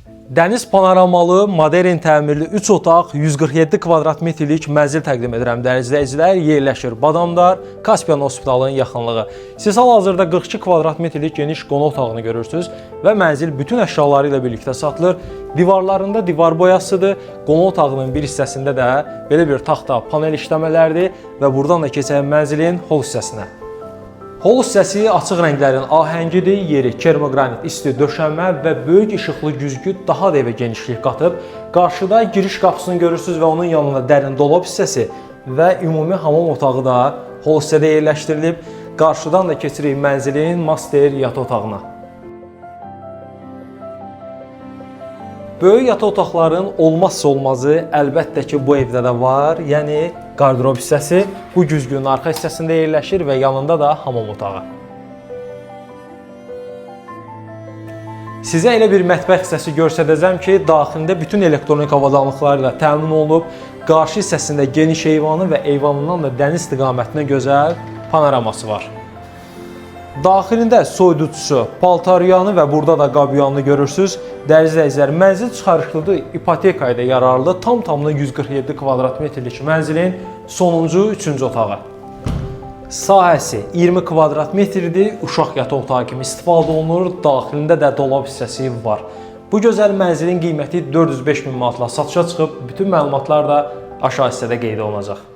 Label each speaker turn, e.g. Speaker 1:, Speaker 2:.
Speaker 1: Dəniz panoramalı, modern təmirli 3 otaq, 147 kvadrat metrlik mənzil təqdim edirəm dəyərli izləyicilər. Yerləşir Badamdar, Kaspian Hospitalının yaxınlığı. Siz hal-hazırda 42 kvadrat metrlik geniş qonaq otağını görürsünüz və mənzil bütün əşyaları ilə birlikdə satılır. Divarlarında divar boyasıdır. Qonaq otağının bir hissəsində də belə bir taxta panel işləmələrdir və buradan da keçək mənzilin hol hissəsinə. Hol hissəsi açıq rənglərin ahəngidir, yeri kermogranit isti döşənmə və böyük işıqlı güzgü daha da evə genişlik qatıb. Qarşıda giriş qapısını görürsünüz və onun yanında dərin dolab hissəsi və ümumi hamam otağı da hol hissədə yerləşdirilib. Qarşıdan da keçirik mənzilin master yataq otağına. Böyük yataq otaqların olmazsa olmazı əlbəttə ki bu evdə də var, yəni qardırob hissəsi bu güzgünün arxa hissəsində yerləşir və yanında da hamam otağı. Sizə elə bir mətbəx hissəsi göstərəcəm ki, daxilində bütün elektronik avadanlıqları ilə təmin olunub, qarşı hissəsində geniş eyvanı və eyvanından da dəniz istiqamətinə gözəl panoraması var. Daxilində soyuducusu, paltaryanı və burada da qabyanını görürsünüz. Dəyərli izləyicilər, mənzil çıxarışlıdır, ipoteka ilə yararlı, tam-tamına 147 kvadrat metrlik mənzilin sonuncu, üçüncü otağı. Sahəsi 20 kvadrat metrdir, uşaq yataq otağı kimi istifadə olunur, daxilində də dolab hissəsi var. Bu gözəl mənzilin qiyməti 405 min manatla satışa çıxıb, bütün məlumatlar da aşağı hissədə qeyd olunacaq.